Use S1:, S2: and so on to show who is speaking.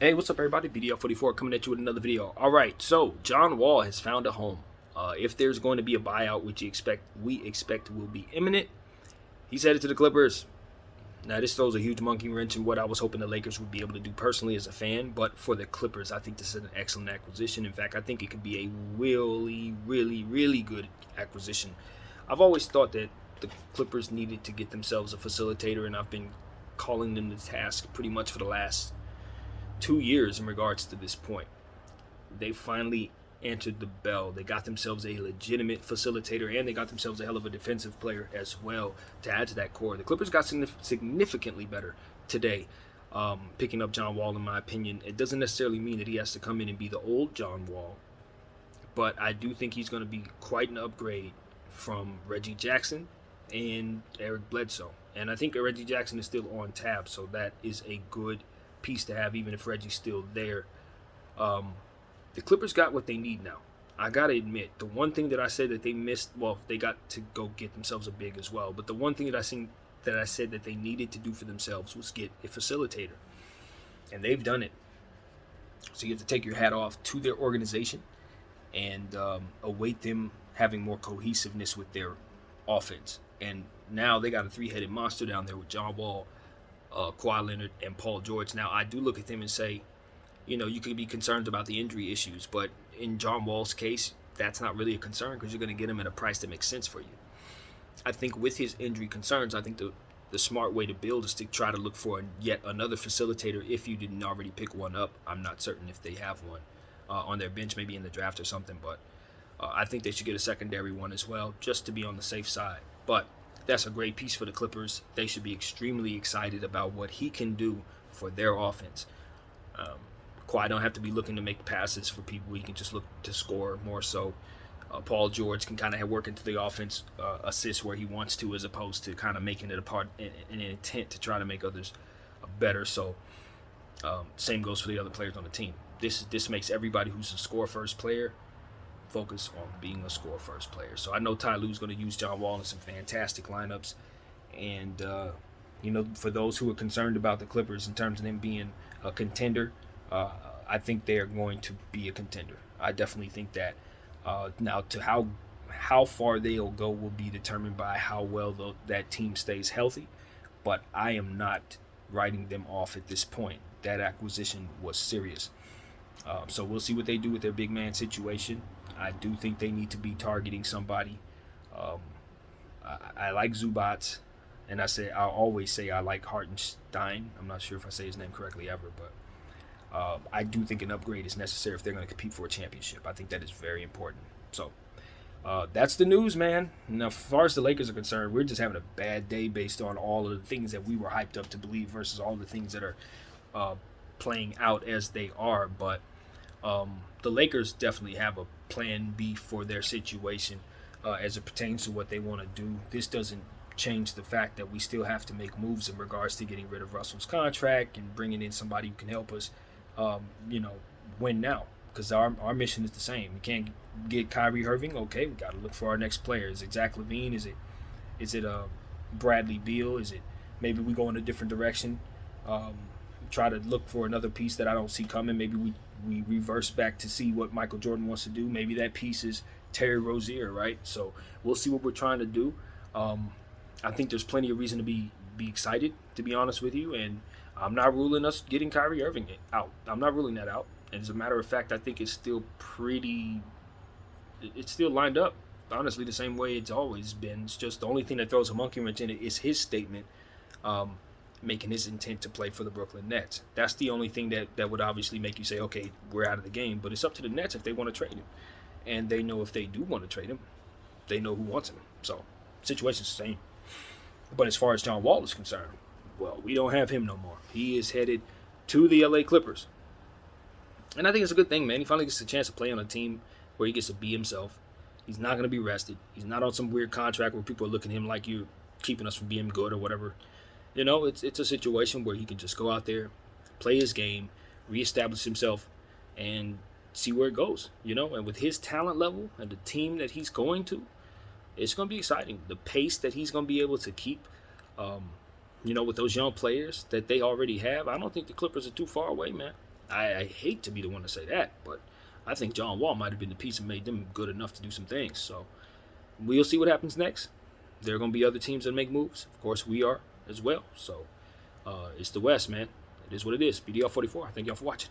S1: Hey, what's up, everybody? BDL44 coming at you with another video. All right, so John Wall has found a home. If there's going to be a buyout, which we expect will be imminent, he's headed to the Clippers. Now, this throws a huge monkey wrench in what I was hoping the Lakers would be able to do personally as a fan, but for the Clippers, I think this is an excellent acquisition. In fact, I think it could be a really good acquisition. I've always thought that the Clippers needed to get themselves a facilitator, and I've been calling them to task pretty much for the last 2 years in regards to this point. They finally answered the bell. They got themselves a legitimate facilitator, and they got themselves a hell of a defensive player as well to add to that core. The Clippers got significantly better today. Picking up John Wall, in my opinion, it doesn't necessarily mean that he has to come in and be the old John Wall, but I do think he's going to be quite an upgrade from Reggie Jackson and Eric Bledsoe. And I think Reggie Jackson is still on tap, so that is a good piece to have, even if Reggie's still there. The Clippers got what they need now. I gotta admit, the one thing that I said that they missed, well, they got to go get themselves a big as well. But the one thing that I said that they needed to do for themselves was get a facilitator, and they've done it. So you have to take your hat off to their organization and await them having more cohesiveness with their offense. And now they got a three-headed monster down there with John Wall, Kawhi Leonard, and Paul George. Now, I do look at them and say, you could be concerned about the injury issues, but in John Wall's case, that's not really a concern because you're going to get him at a price that makes sense for you. I think with his injury concerns, I think the smart way to build is to try to look for yet another facilitator if you didn't already pick one up. I'm not certain if they have one on their bench, maybe in the draft or something, but I think they should get a secondary one as well, just to be on the safe side. But that's a great piece for the Clippers. They should be extremely excited about what he can do for their offense. Kawhi don't have to be looking to make passes for people. He can just look to score more so. Paul George can kind of work into the offense, assist where he wants to, as opposed to kind of making it a part in an intent to try to make others better. So same goes for the other players on the team. This makes everybody who's a score first player focus on being a score first player. So I know Ty Lue's going to use John Wall in some fantastic lineups, and for those who are concerned about the Clippers in terms of them being a contender, I think they are going to be a contender. I definitely think that. Now, to how far they'll go will be determined by how well that team stays healthy, but I am not writing them off at this point. That acquisition was serious. So we'll see what they do with their big man situation. I do think they need to be targeting somebody. I like Zubats, and I'll always say I like Hartenstein. I'm not sure if I say his name correctly ever, but I do think an upgrade is necessary if they're going to compete for a championship. I think that is very important. So that's the news, man. Now, as far as the Lakers are concerned, we're just having a bad day based on all of the things that we were hyped up to believe versus all the things that are playing out as they are. But the Lakers definitely have a plan B for their situation as it pertains to what they want to do. This doesn't change the fact that we still have to make moves in regards to getting rid of Russell's contract and bringing in somebody who can help us win now, because our mission is the same. We can't get Kyrie Irving. Okay, we got to look for our next player. Is it Zach LaVine? Is it Bradley Beal? Is it maybe we go in a different direction? Try to look for another piece that I don't see coming. Maybe we reverse back to see what Michael Jordan wants to do. Maybe that piece is Terry Rozier, right? So we'll see what we're trying to do. I think there's plenty of reason to be excited, to be honest with you, and I'm not ruling us getting Kyrie Irving out. I'm not ruling that out. And as a matter of fact, I think it's still lined up, honestly, the same way it's always been. It's just the only thing that throws a monkey wrench in it is his statement, making his intent to play for the Brooklyn Nets. That's the only thing that would obviously make you say, okay, we're out of the game. But it's up to the Nets if they want to trade him. And they know if they do want to trade him, they know who wants him. So, situation's the same. But as far as John Wall is concerned, well, we don't have him no more. He is headed to the LA Clippers. And I think it's a good thing, man. He finally gets a chance to play on a team where he gets to be himself. He's not going to be rested. He's not on some weird contract where people are looking at him like you're keeping us from being good or whatever. It's a situation where he can just go out there, play his game, reestablish himself, and see where it goes. And with his talent level and the team that he's going to, it's going to be exciting. The pace that he's going to be able to keep, with those young players that they already have, I don't think the Clippers are too far away, man. I hate to be the one to say that, but I think John Wall might have been the piece that made them good enough to do some things. So we'll see what happens next. There are going to be other teams that make moves. Of course, we are as well. So it's the West, man. It is what it is. BDR 44. Thank y'all for watching.